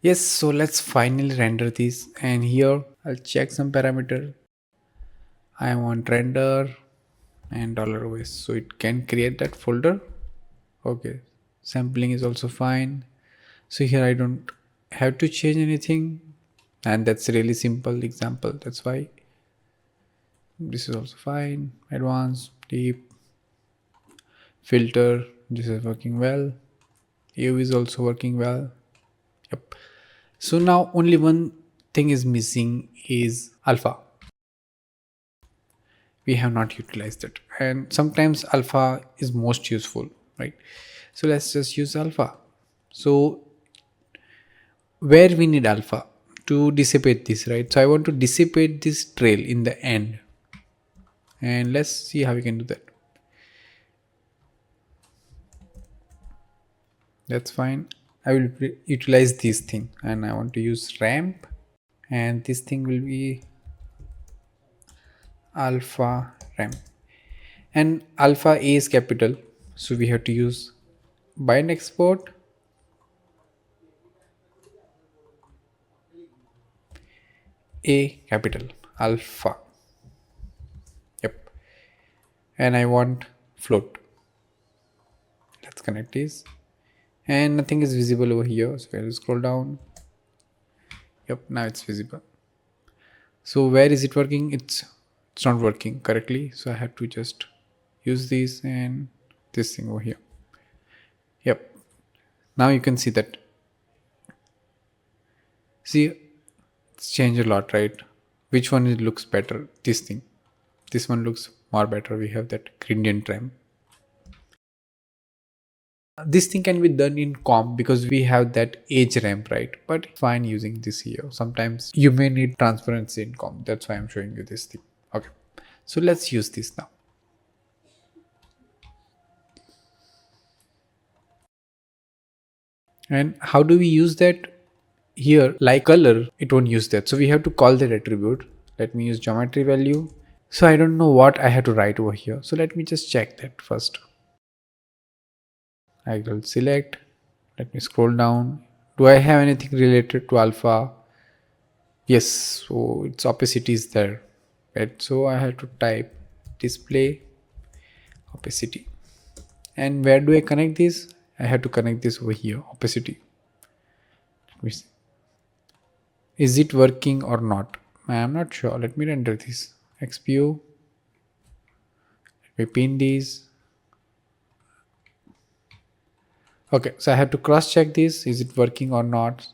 Yes, so let's finally render this, and here I'll check some parameter. I want render and $OS, so it can create that folder. Okay, sampling is also fine. So here I don't have to change anything, and that's a really simple example. That's why this is also fine. Advanced, deep, filter, this is working well. AOV is also working well. Yep. So now only one thing is missing is alpha. We have not utilized it, and sometimes alpha is most useful, right? So let's just use alpha. So where we need alpha to dissipate this, right? So I want to dissipate this trail in the end, and let's see how we can do that. That's fine. I will utilize this thing, and I want to use ramp, and this thing will be alpha ramp, and alpha A is capital, so we have to use bind export A capital alpha. Yep. And I want float. Let's connect this, and nothing is visible over here, so we'll scroll down. Yep, now it's visible. So where is it working? It's not working correctly, so I have to just use this and this thing over here. Yep, now you can see that. See, it's changed a lot, right? Which one looks better? This one looks more better. We have that gradient ramp. This thing can be done in comp because we have that edge ramp, right? But fine using this here. Sometimes you may need transparency in comp. That's why I'm showing you this thing. Okay, so let's use this now. And how do we use that? Here, like color, it won't use that. So we have to call that attribute. Let me use geometry value. So I don't know what I have to write over here. So let me just check that first. I will select. Let me scroll down. Do I have anything related to alpha? Yes, so its opacity is there. Right? So I have to type display opacity. And where do I connect this? I have to connect this over here, opacity. Let me see. Is it working or not? I am not sure. Let me render this. XPU. Let me pin these. Okay, so I have to cross check this. Is it working or not?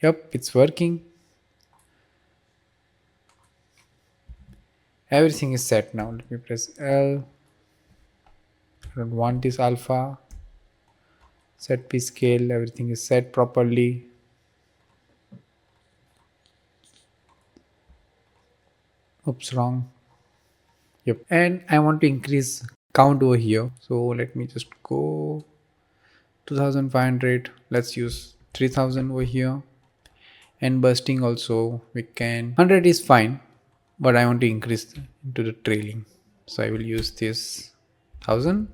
Yep, it's working. Everything is set now. Let me press L. I don't want this alpha. Set P scale. Everything is set properly. Oops, wrong. Yep. And I want to increase count over here. So let me just go 2500. Let's use 3000 over here. And bursting also we can. 100 is fine, but I want to increase into the trailing. So I will use this 1000.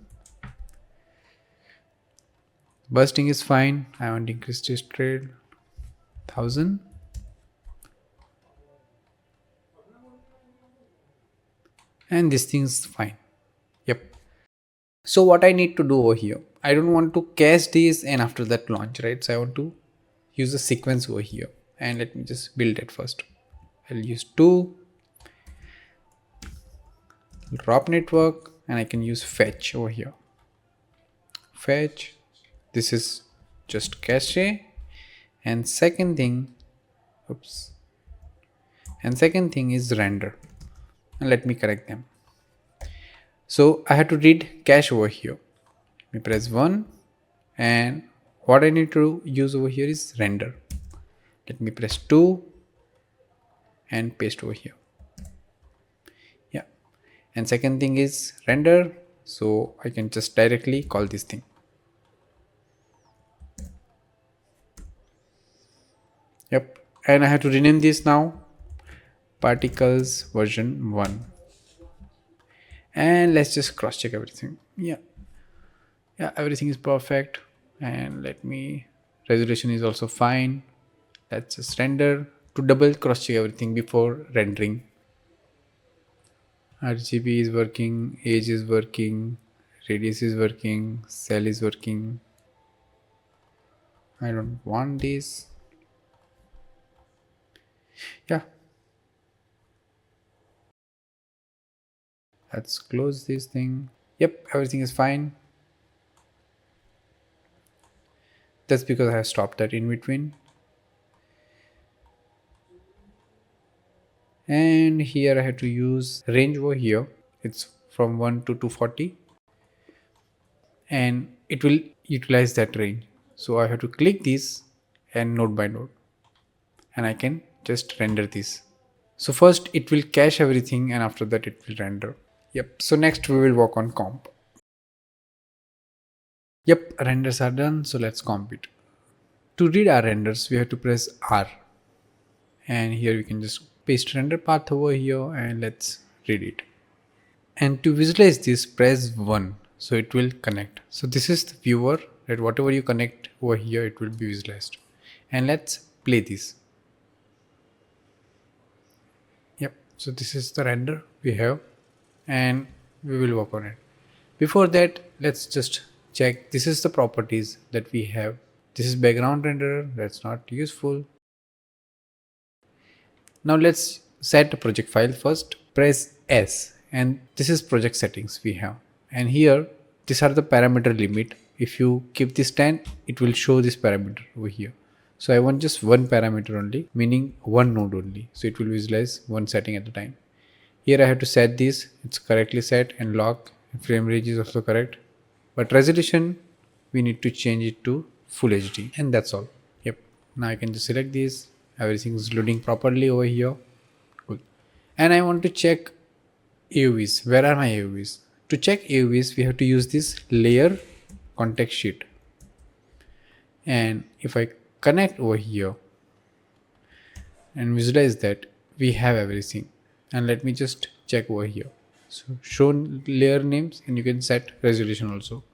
Bursting is fine. I want to increase this trail 1000. And this thing is fine. Yep. So what I need to do over here, I don't want to cache this and after that launch, right? So I want to use a sequence over here, and let me just build it first. I'll use 2 drop network, and I can use fetch over here. Fetch, this is just cache, and second thing, oops, and second thing is render. And let me correct them. So I have to read cache over here. Let me press 1, and what I need to use over here is render. Let me press 2 and paste over here. Yeah, and second thing is render, so I can just directly call this thing. Yep, and I have to rename this now particles version 1, and let's just cross check everything. Yeah, everything is perfect, and let me resolution is also fine. Let's just render to double cross check everything before rendering. RGB is working, edge is working, radius is working, cell is working. I don't want this. Yeah. Let's close this thing. Yep, everything is fine. That's because I have stopped that in between. And here I have to use range over here. It's from 1 to 240. And it will utilize that range. So I have to click this and node by node. And I can just render this. So first it will cache everything and after that it will render. Yep. So next we will work on comp. Yep, renders are done. So let's comp it. To read our renders, we have to press R. And here we can just paste render path over here and let's read it. And to visualize this, press 1. So it will connect. So this is the viewer that whatever you connect over here, it will be visualized. And let's play this. Yep. So this is the render we have and we will work on it. Before that, let's just check. This is the properties that we have. This is background renderer. That's not useful. Now let's set a project file first. Press S and this is project settings we have. And here, these are the parameter limit. If you keep this 10, it will show this parameter over here. So I want just one parameter only, meaning one node only. So it will visualize one setting at a time. Here I have to set this. It's correctly set and lock. Frame range is also correct. But resolution, we need to change it to full HD and that's all. Yep. Now I can just select this. Everything is loading properly over here. Cool. And I want to check AOVs. Where are my AOVs? To check AOVs, we have to use this layer context sheet. And if I connect over here and visualize that, we have everything. And let me just check over here. So show layer names and you can set resolution also.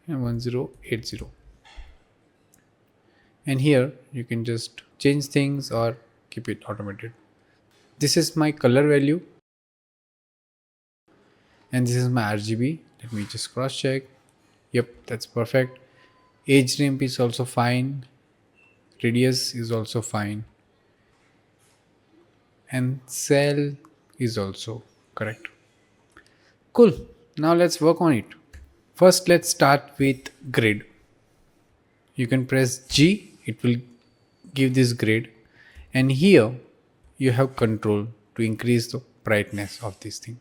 And 1080. And here you can just change things or keep it automated. This is my color value. And this is my RGB. Let me just cross check. Yep, that's perfect. Age ramp is also fine. Radius is also fine. And cell is also correct. Cool. Now let's work on it. First, let's start with grid. You can press G. It will give this grid. And here you have control to increase the brightness of this thing.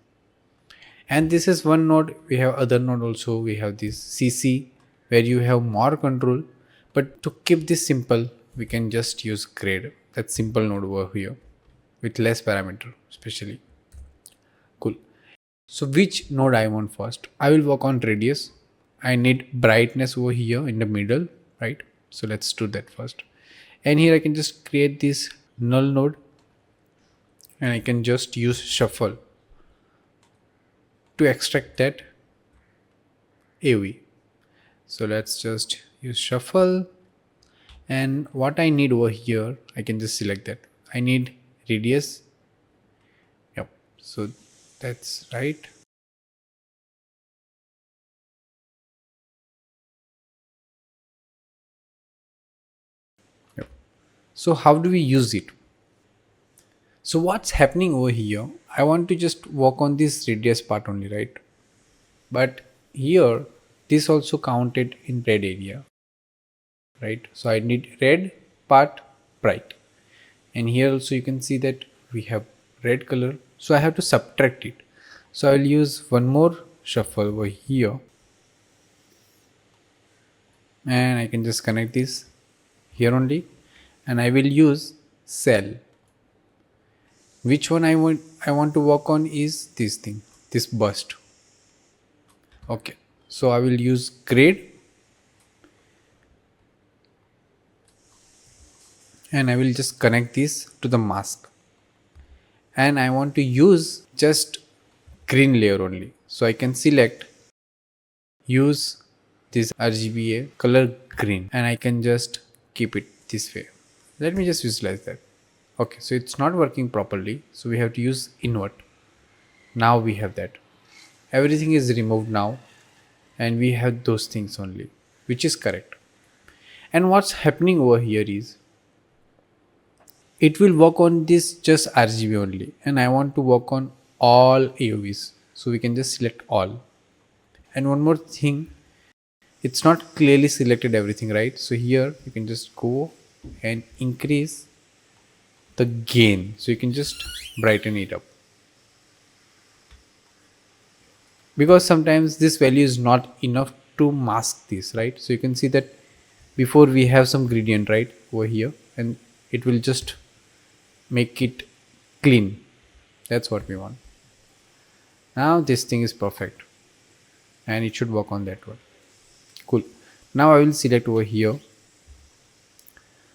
And this is one node. We have other node also. We have this CC where you have more control. But to keep this simple, we can just use grade. That simple node over here with less parameter especially. Cool. So which node I want first? I will work on radius. I need brightness over here in the middle, right? So let's do that first. And here I can just create this null node and I can just use shuffle to extract that AOV. So let's just use shuffle. And what I need over here, I can just select that. I need radius. Yep. So that's right. Yep. So how do we use it? So what's happening over here? I want to just work on this radius part only, right? But here, this also counted in red area, right? So I need red part bright. And here also you can see that we have red color. So I have to subtract it. So I will use one more shuffle over here. And I can just connect this here only. And I will use cell. Which one I want to work on is this thing, this burst. Okay, so I will use grade and I will just connect this to the mask. And I want to use just green layer only. So I can select use this RGBA color green, and I can just keep it this way. Let me just visualize that. Okay, so it's not working properly, so we have to use invert. Now we have that. Everything is removed now, and we have those things only, which is correct. And what's happening over here is it will work on this just RGB only, and I want to work on all AOVs, so we can just select all. And one more thing, it's not clearly selected everything, right? So here you can just go and increase the gain, so you can just brighten it up, because sometimes this value is not enough to mask this, right? So you can see that before we have some gradient right over here, and it will just make it clean. That's what we want. Now this thing is perfect, and it should work on that one. Cool. Now I will select over here.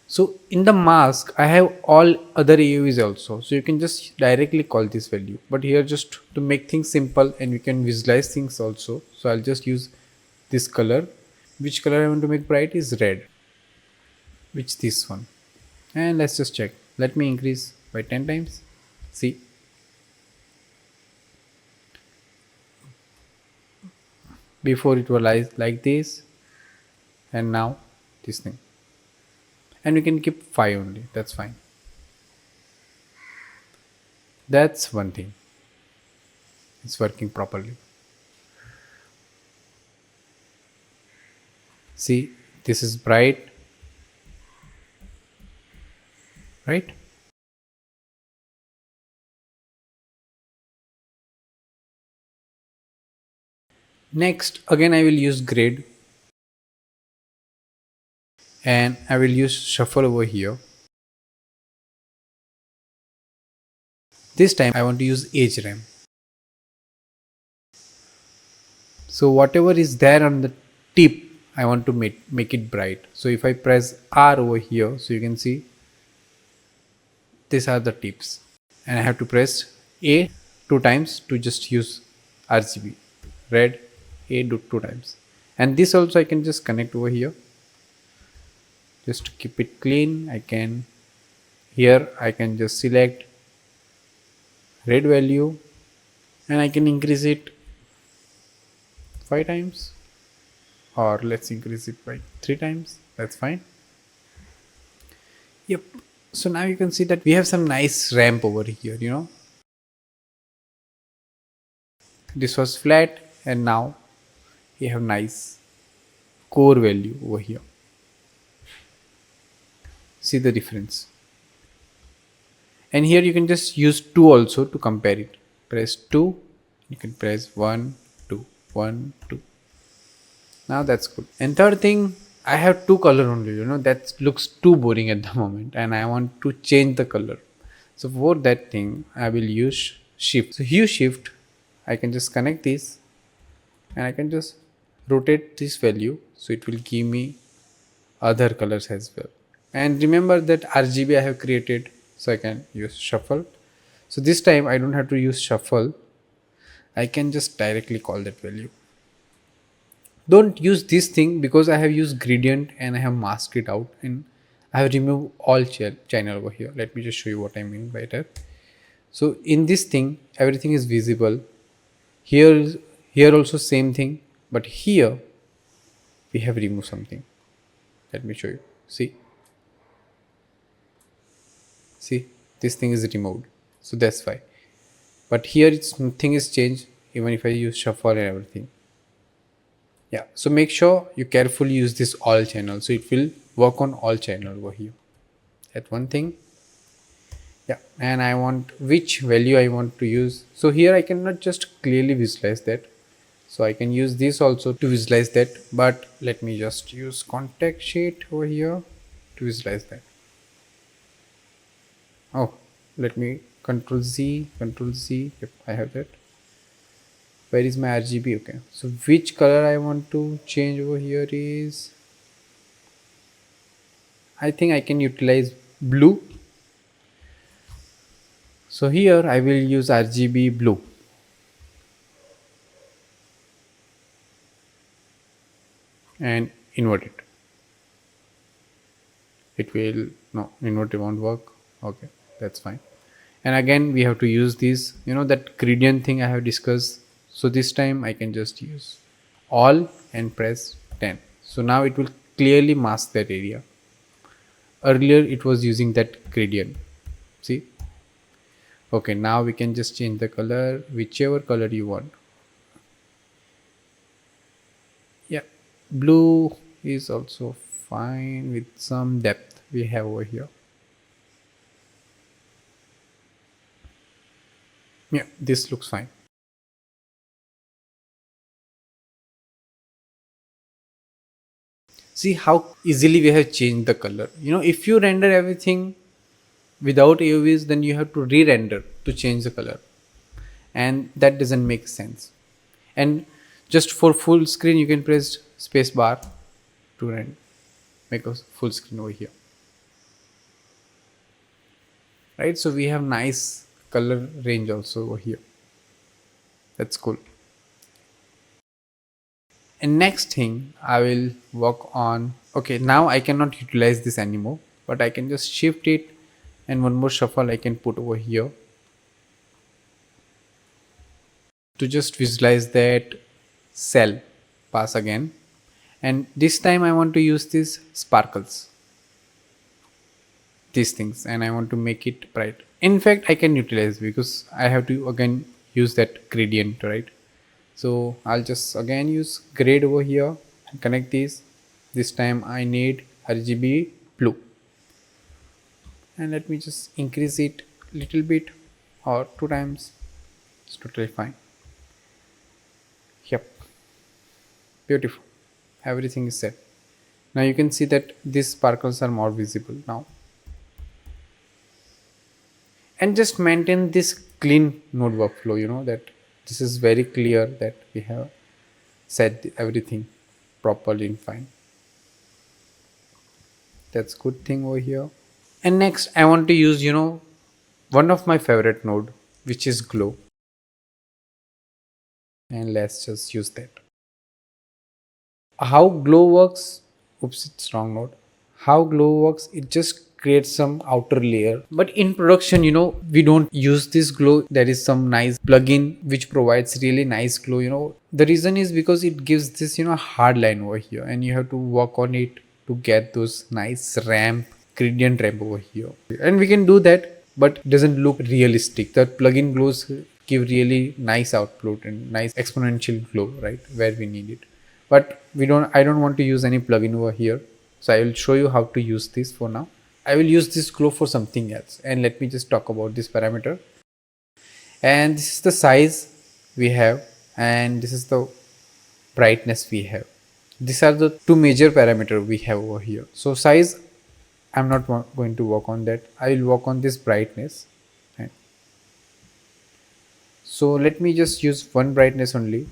So in the mask I have all other AOVs also, so you can just directly call this value, but here just to make things simple and we can visualize things also, so I'll just use this color. Which color I want to make bright is red, which this one. And let's just check. Let me increase by 10 times. See, before it was like this, and now this thing. And we can keep 5 only, that's fine. That's one thing, it's working properly. See, this is bright, right? Next, again I will use grade, and I will use shuffle over here. This time I want to use age RAM. So whatever is there on the tip, I want to make it bright. So if I press R over here, so you can see these are the tips, and I have to press A 2 times to just use RGB. Red, A do 2 times. And this also I can just connect over here. Just to keep it clean, I can just select red value, and I can increase it 5 times, or let's increase it by 3 times. That's fine. Yep. So now you can see that we have some nice ramp over here, you know. This was flat, and now we have nice core value over here. See the difference. And here you can just use 2 also to compare it. Press 2, you can press 1, 2, 1, 2. Now that's good. And third thing, I have 2 color only, you know, that looks too boring at the moment, and I want to change the color. So for that thing, I will use shift. So hue shift, I can just connect this, and I can just rotate this value, so it will give me other colors as well. And remember that RGB I have created, so I can use shuffle. So this time I don't have to use shuffle, I can just directly call that value. Don't use this thing, because I have used gradient and I have masked it out, and I have removed all channel over here. Let me just show you what I mean by that. So in this thing, everything is visible. Here also same thing, but here we have removed something. Let me show you. See, this thing is removed, so that's why. But here it's nothing is changed, even if I use shuffle and everything. Yeah, so make sure you carefully use this all channel, so it will work on all channel over here. That one thing. Yeah, and I want which value I want to use. So here I cannot just clearly visualize that, so I can use this also to visualize that, but let me just use contact sheet over here to visualize that. Oh, let me control Z. Yep, I have that. Where is my RGB? Okay, so which color I want to change over here is, I think I can utilize blue. So here I will use RGB blue. and invert it. It will, no, invert, it won't work. Okay, that's fine. And again we have to use this, that gradient thing I have discussed. So this time I can just use all and press 10. So now it will clearly mask that area. Earlier it was using that gradient, see. Okay, now we can just change the color, whichever color you want. Yeah, blue is also fine with some depth we have over here. Yeah, this looks fine. See how easily we have changed the color. If you render everything without AOVs, then you have to re-render to change the color, and that doesn't make sense. And just for full screen you can press space bar to make a full screen over here, right? So we have nice color range also over here. That's cool. And next thing I will work on, okay, now I cannot utilize this anymore, but I can just shift it, and one more shuffle I can put over here to just visualize that cell pass again. And this time I want to use these sparkles, these things, and I want to make it bright. In fact I can utilize because I have to again use that gradient, right? So I'll just again use grade over here and connect these. This time I need RGB blue, and let me just increase it little bit or 2 times. It's totally fine. Yep, beautiful. Everything is set. Now you can see that these sparkles are more visible now. And just maintain this clean node workflow, that this is very clear that we have set everything properly and fine. That's good thing over here. And next I want to use, one of my favorite node, which is glow, and let's just use that. How glow works, oops, it's wrong node. How glow works, it just creates some outer layer, but in production, we don't use this glow. There is some nice plugin which provides really nice glow. The reason is because it gives this, hard line over here, and you have to work on it to get those nice gradient ramp over here. And we can do that, but it doesn't look realistic. The plugin glows give really nice output and nice exponential glow, right, where we need it. But I don't want to use any plugin over here, so I will show you how to use this. For now I will use this glow for something else, and let me just talk about this parameter. And this is the size we have, and this is the brightness we have. These are the two major parameters we have over here. So size, I'm not going to work on that. I will work on this brightness. Right? So let me just use one brightness only.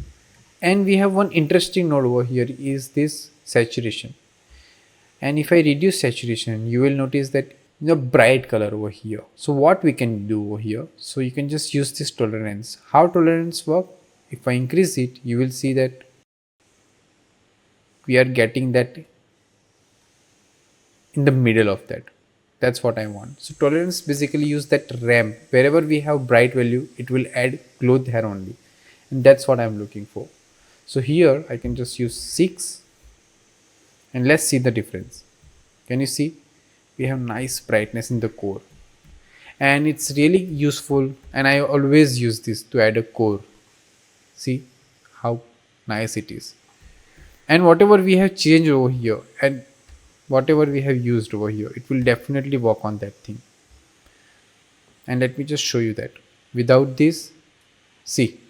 And we have one interesting node over here is this saturation. And if I reduce saturation, you will notice that the bright color over here. So what we can do over here, so you can just use this tolerance. How tolerance work? If I increase it, you will see that we are getting that in the middle of that. That's what I want. So tolerance basically use that ramp. Wherever we have bright value, it will add glow there only, and that's what I'm looking for. So here I can just use 6, and let's see the difference. Can you see? We have nice brightness in the core, and it's really useful, and I always use this to add a core. See how nice it is. And whatever we have changed over here and whatever we have used over here, it will definitely work on that thing. And let me just show you that without this, see,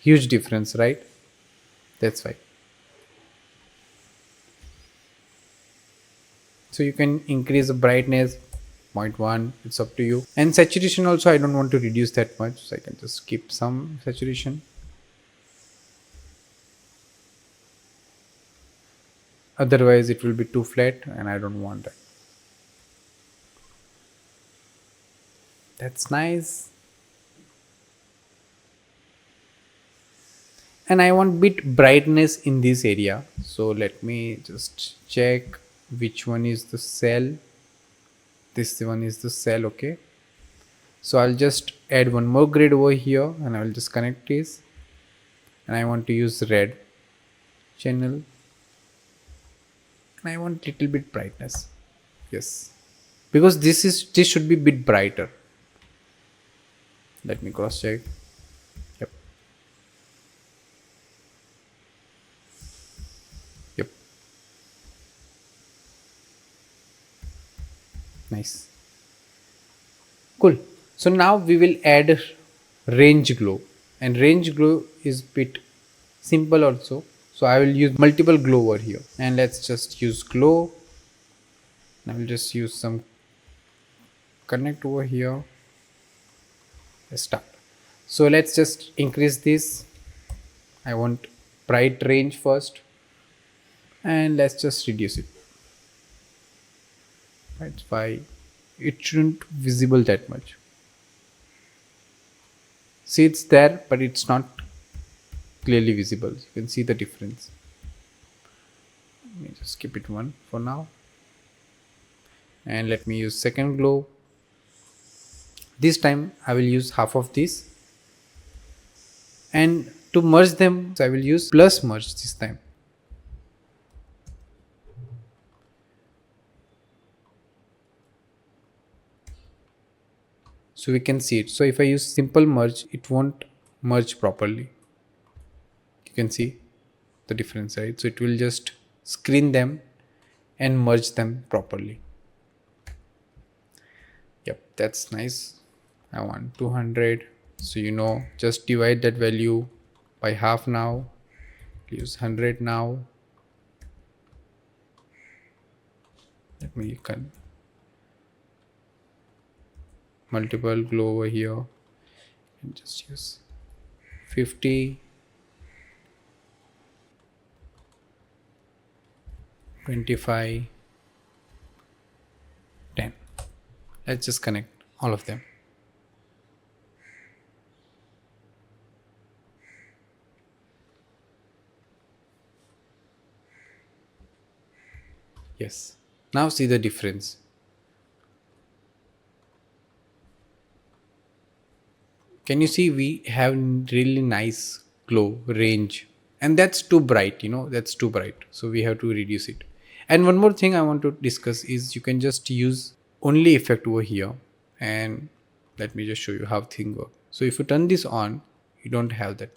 huge difference, right? That's why. So you can increase the brightness 0.1, it's up to you. And saturation also, I don't want to reduce that much, so I can just keep some saturation. Otherwise it will be too flat, and I don't want that. That's nice. and I want bit brightness in this area. So let me just check which one is the cell. This one is the cell. Okay, so I'll just add one more grid over here and I'll just connect this, and I want to use red channel, and I want little bit brightness. Yes, because this should be bit brighter. Let me cross check. Yep. Yep. Nice. Cool. So now we will add range glow, and range glow is bit simple also. So I will use multiple glow over here, and let's just use glow. I will just use some connect over here. Let's start. So let's just increase this. I want bright range first, and let's just reduce it. That's why it shouldn't visible that much. See, it's there, but it's not clearly visible. You can see the difference. Let me just keep it one for now, and let me use second glow. This time I will use half of this, and to merge them I will use plus merge this time. So we can see it. So if I use simple merge, it won't merge properly. You can see the difference, right? So it will just screen them and merge them properly. Yep, that's nice. I want 200. So just divide that value by half now. Use 100 now. Let me multiple glow over here and just use 50, 25, 10. Let's just connect all of them. Yes, now see the difference. Can you see we have really nice glow range, and that's too bright, that's too bright. So we have to reduce it. And one more thing I want to discuss is you can just use only effect over here, and let me just show you how things work. So if you turn this on, you don't have that.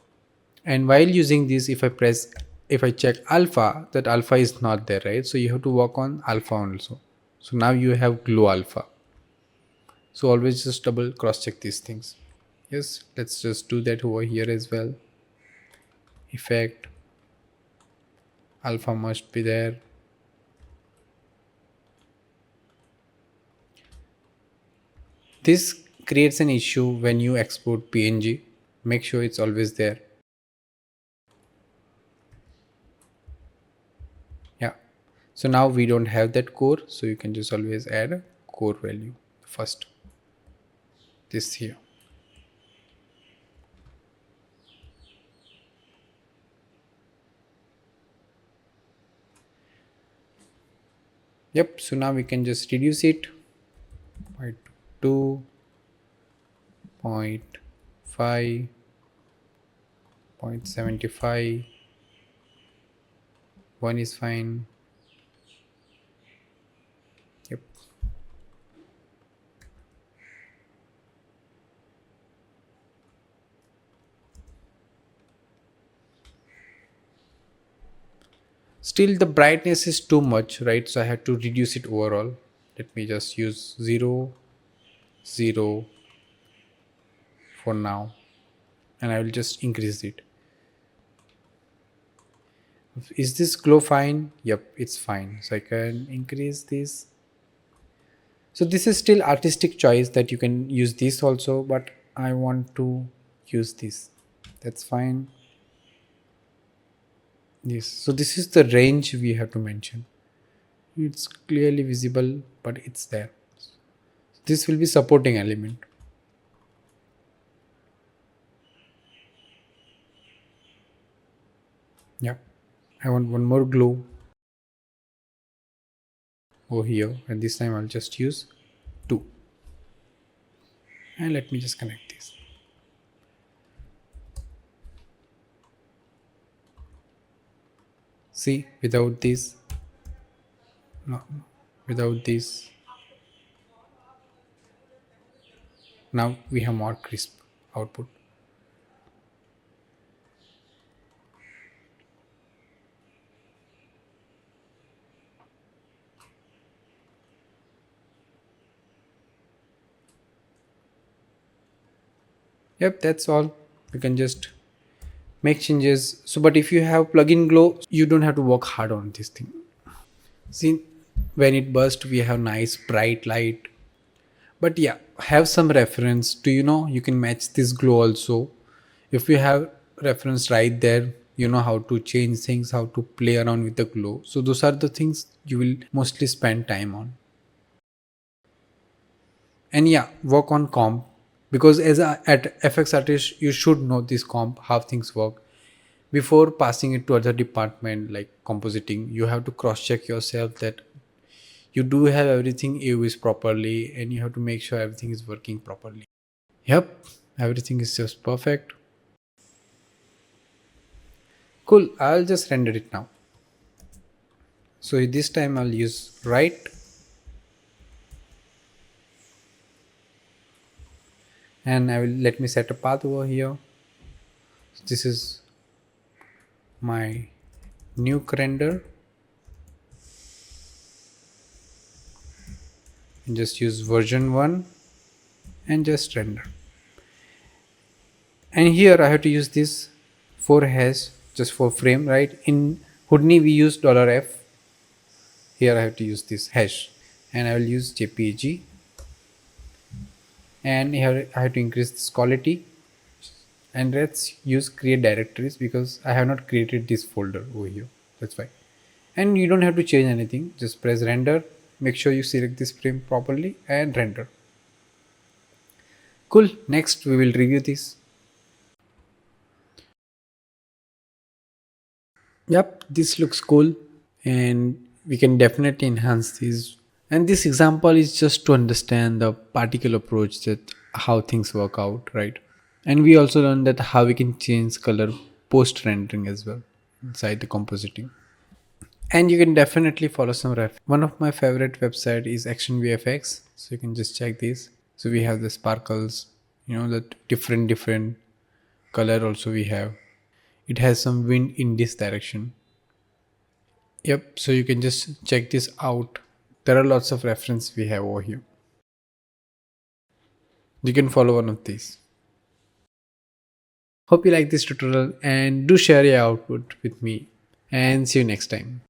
And while using this, if I check alpha, that alpha is not there, right? So you have to work on alpha also. So now you have glow alpha. So always just double cross check these things. Yes, let's just do that over here as well. Effect alpha must be there. This creates an issue when you export PNG. Make sure it's always there. Yeah, so now we don't have that core, so you can just always add a core value first. This here. Yep, so now we can just reduce it by 2.5, 0.75, 1 is fine. Yep. Still the brightness is too much, right? So I had to reduce it overall. Let me just use 0, 0 for now, and I will just increase it. Is this glow fine? Yep, it's fine. So I can increase this. So this is still artistic choice that you can use this also, but I want to use this. That's fine. Yes, so this is the range we have to mention. It's clearly visible, but it's there. This will be supporting element. Yeah, I want one more glow over here, and this time I'll just use 2. And let me just connect this. See, without this, no, without this, now we have more crisp output. Yep, that's all. You can just make changes. So, but if you have plugin glow, you don't have to work hard on this thing. See, when it bursts, we have nice bright light. But yeah, have some reference to, you can match this glow also. If you have reference right there, you know how to change things, how to play around with the glow. So those are the things you will mostly spend time on. And yeah, work on comp, because as a at FX artist you should know this comp, how things work. Before passing it to other department like compositing, you have to cross check yourself that you do have everything AOVs properly, and you have to make sure everything is working properly. Yep, everything is just perfect. Cool, I'll just render it now. So this time I'll use right, and I will let me set a path over here. So this is my Nuke render, and just use version 1 and just render. And here I have to use this for hash just for frame, right? In Houdini we use $F. Here I have to use this hash, and I will use JPG, and here I have to increase this quality, and let's use create directories because I have not created this folder over here. That's why. And you don't have to change anything, just press render, make sure you select this frame properly and render. Cool, next we will review this. Yep, this looks cool, and we can definitely enhance these. And this example is just to understand the particle approach, that how things work out, right? And we also learned that how we can change color post rendering as well inside the compositing. And you can definitely follow some ref. One of my favorite website is Action VFX, so you can just check this. So we have the sparkles, the different color also we have. It has some wind in this direction. Yep, so you can just check this out. There are lots of reference we have over here. You can follow one of these. Hope you like this tutorial, and do share your output with me, and see you next time.